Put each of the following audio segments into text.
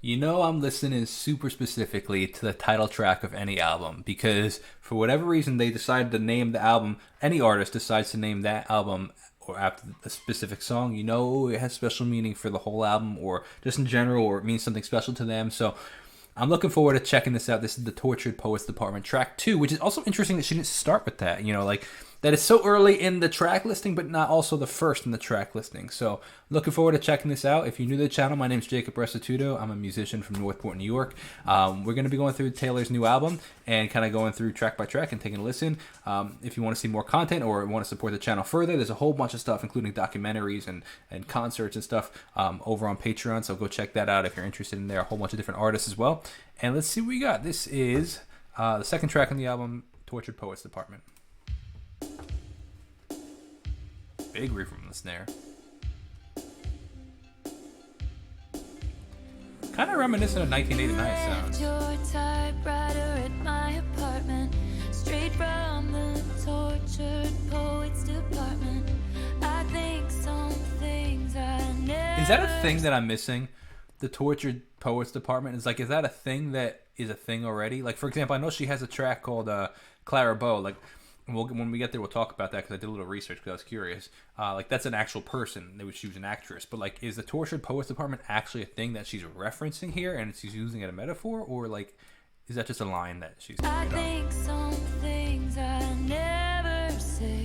You know, I'm listening super specifically to the title track of any album because for whatever reason they decided to name the album. Any artist decides to name that album or after a specific song. You know, it has special meaning for the whole album or just in general, or it means something special to them. So I'm looking forward to checking this out. This is the Tortured Poets Department track 2, which is also interesting that she didn't start with that. You know, like that is so early in the track listing, but not also the first in the track listing. So looking forward to checking this out. If you're new to the channel, my name is Jacob Restituto. I'm a musician from Northport, New York. We're going to be going through Taylor's new album and kind of going through track by track and taking a listen. If you want to see more content or want to support the channel further, there's a whole bunch of stuff, including documentaries and concerts and stuff over on Patreon. So go check that out if you're interested in there. A whole bunch of different artists as well. And let's see what we got. This is the second track on the album, Tortured Poets Department. Big riff from the snare. Kind of reminiscent of 1989 sounds. Your typewriter at my apartment, straight from the Tortured Poets Department. I think some things I never. Is that a thing that I'm missing? The Tortured Poets Department is like, is that a thing that is a thing already? Like, for example, I know she has a track called Clara Bow. Like, when we get there, we'll talk about that because I did a little research because I was curious. Like, that's an actual person. She was an actress. But, like, is the Tortured Poets Department actually a thing that she's referencing here and she's using it as a metaphor? Or, like, is that just a line that she's I think some things I never say.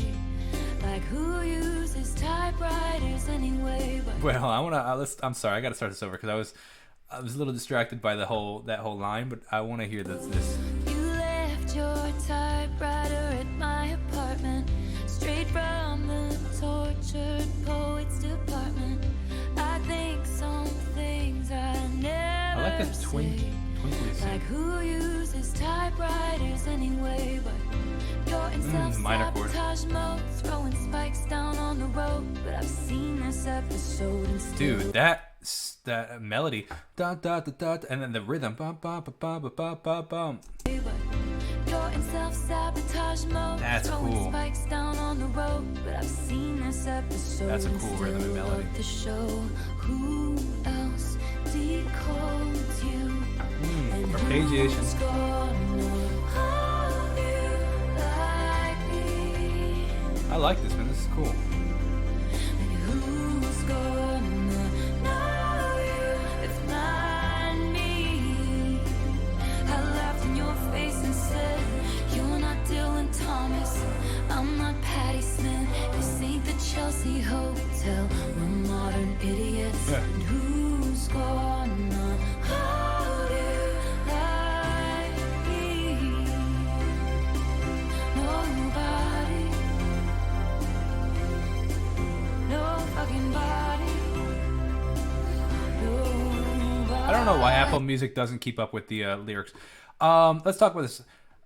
Like, who uses typewriters anyway? But well, I'm sorry, I gotta start this over because I was a little distracted by that whole line, but I want to hear this. you left your typewriter at my apartment, straight from the Tortured Poets Department. I think some things I never I like this twinkly like who uses typewriters anyway, but you're in minor chord. self-sabotage mode, throwing spikes down on the road. But I've seen this episode and still Dude, that melody, da da da da, and then the rhythm, bum bum bum bum bum bum bum. you're in self-sabotage mode, That's throwing cool. spikes down on the road. But I've seen this episode That's a and cool still rhythm and melody. love the show. Who else decodes you? Arpeggiation. Who's gonna hold you like me? I like this, man. This is cool. Who's gonna know you if not me? I laughed in your face and said, you're not Dylan Thomas, I'm not Patti Smith. This ain't the Chelsea Hotel, we're modern idiots. Yeah. And who's gonna hold you like me? Nobody. No fucking body. Nobody. I don't know why Apple Music doesn't keep up with the lyrics. Let's talk about this.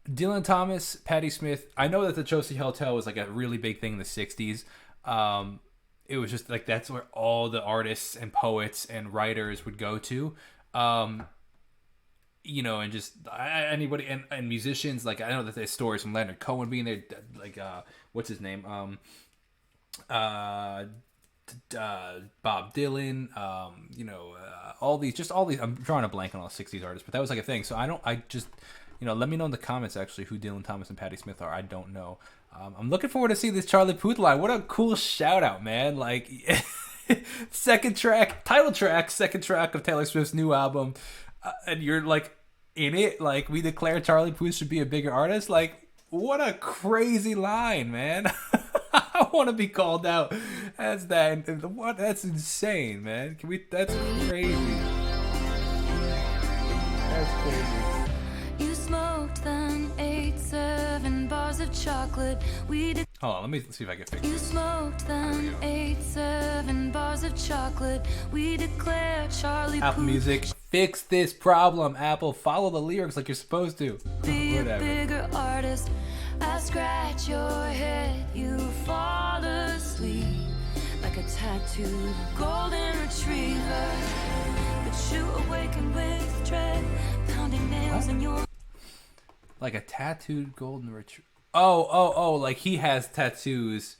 Dylan Thomas, Patti Smith. I know that the Chelsea Hotel was like a really big thing in the '60s. It was just like that's where all the artists and poets and writers would go to. You know, and just anybody and musicians. Like I know that there's stories from Leonard Cohen being there. Like what's his name? Bob Dylan, all these. I'm drawing a blank on all the '60s artists, but that was like a thing. So let me know in the comments actually who Dylan Thomas and Patti Smith are. I don't know. I'm looking forward to see this Charlie Puth line. What a cool shout out, man! Like second track of Taylor Swift's new album, and you're like in it. Like we declare Charlie Puth should be a bigger artist. Like what a crazy line, man! I want to be called out as that. What? That's insane, man. That's crazy. That's crazy. You smoked then 7 bars of chocolate. Hold on, let me see if I can fix You this. smoked then 7 bars of chocolate. We declare Charlie Apple Puth Music, fix this problem. Apple, follow the lyrics like you're supposed to. be a Whatever. bigger artist. I scratch your head, you fall asleep like a tattooed golden retriever. But you awaken with dread, pounding nails in your. Like a tattooed golden retriever. Oh, like he has tattoos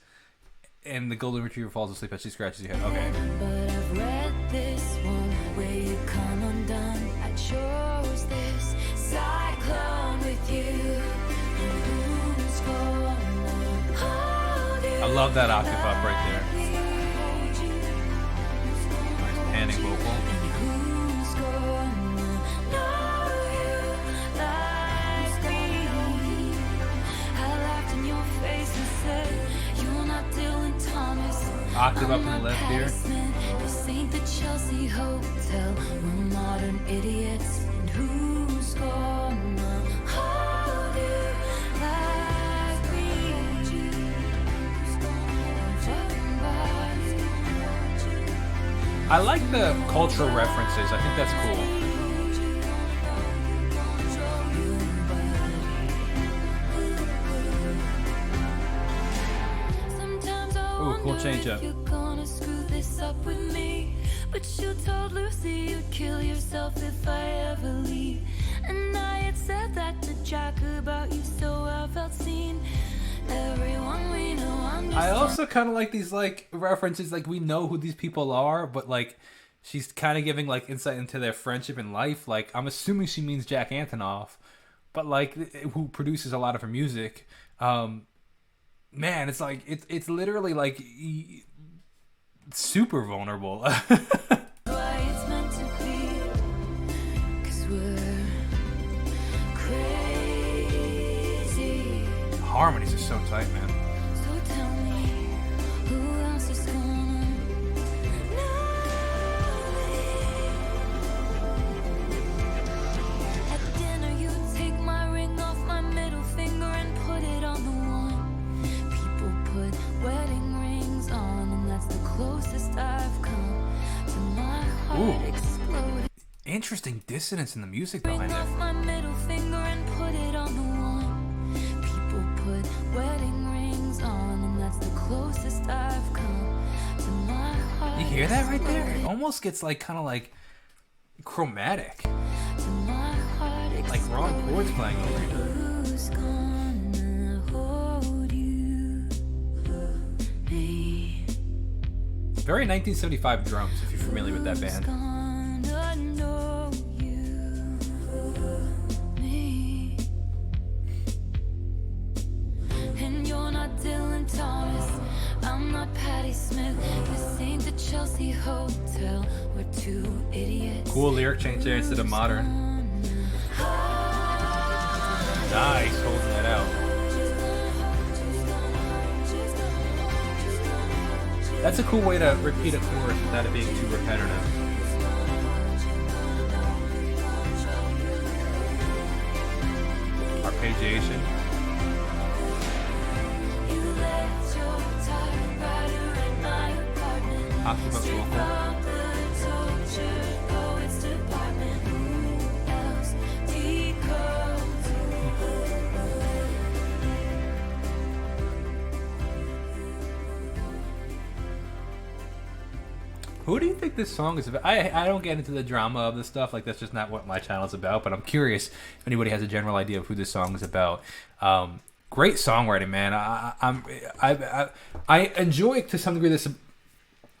and the golden retriever falls asleep as she scratches your head. Okay. But I've read this one where you come undone love that octave up right there. Nice panning vocal. Who's gonna know you like me? I laughed in your face and said, you're not Dylan Thomas. Octave up I'm in the not left Patti here. Smith. This ain't the Chelsea Hotel. We're modern idiots. And who's gonna hold you like me? I like the cultural references. I think that's cool. Ooh, cool change up. You're gonna screw this up with me, but you told Lucy you'd kill yourself if I ever leave. And I had said that to Jack about you, so I felt seen. Everyone we know understands. I also kind of like these like references. Like we know who these people are, but like she's kind of giving like insight into their friendship and life. Like I'm assuming she means Jack Antonoff, but like who produces a lot of her music. Man, it's like it's literally like super vulnerable. Why it's meant to be, 'cause we're crazy. Harmonies are so tight, man. So tell me, who else is gonna know me? At dinner you take my ring off my middle finger and put it on the one. People put wedding rings on, and that's the closest I've come to my heart Ooh. exploding. Interesting dissonance in the music Ring behind off it. my middle finger and put it on the one. People put wedding rings on, and that's the closest I've come to my heart. You hear that right there? It almost gets like kind of like chromatic, To my heart like Ron Ford's playing over here. Who's gonna hold you? Me. Very 1975 drums, if you're familiar with that Who's band. gonna know you? Me. And you're not Dylan Thomas. I'm not Patti Smith. This ain't the Chelsea Hotel. We're two idiots. Cool lyric change there instead of modern. Nice, holding that out. That's a cool way to repeat a chorus without it being too repetitive. Arpeggiation. Octave up vocal. Who do you think this song is about? I don't get into the drama of this stuff. Like, that's just not what my channel's about. But I'm curious if anybody has a general idea of who this song is about. Great songwriting, man. I enjoy to some degree this.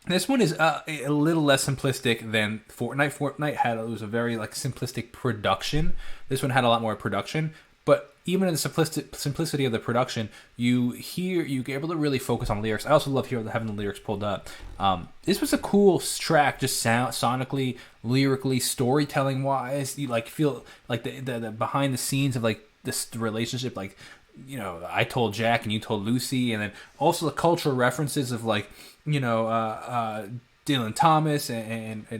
This one is a little less simplistic than Fortnite. Fortnite was a very like simplistic production. This one had a lot more production. But even in the simplicity of the production, you're able to really focus on lyrics. I also love having the lyrics pulled up. This was a cool track, just sonically, lyrically, storytelling wise. You like feel like the behind the scenes of like this relationship, like, you know, I told Jack and you told Lucy, and then also the cultural references of like, you know, Dylan Thomas and I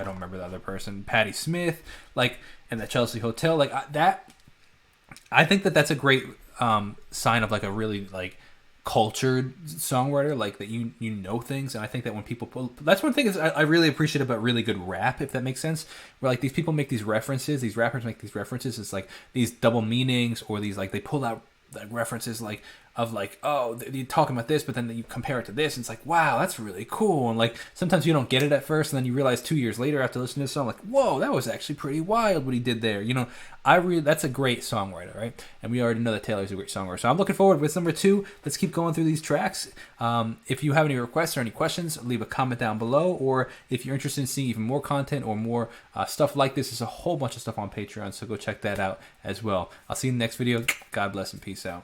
don't remember the other person, Patti Smith, like, and the Chelsea Hotel, like that. I think that's a great sign of like a really like cultured songwriter, like that you know things. And I think that when people that's one thing is I really appreciate about really good rap, if that makes sense, where like these people make these references, these rappers make these references, it's like these double meanings, or these like they pull out like references like of like, oh, you're talking about this, but then you compare it to this, and it's like, wow, that's really cool. And like sometimes you don't get it at first, and then you realize 2 years later after listening to the song, like, whoa, that was actually pretty wild what he did there. You know, that's a great songwriter, right? And we already know that Taylor's a great songwriter. So I'm looking forward with number 2. Let's keep going through these tracks. If you have any requests or any questions, leave a comment down below. Or if you're interested in seeing even more content or more stuff like this, there's a whole bunch of stuff on Patreon, so go check that out as well. I'll see you in the next video. God bless and peace out.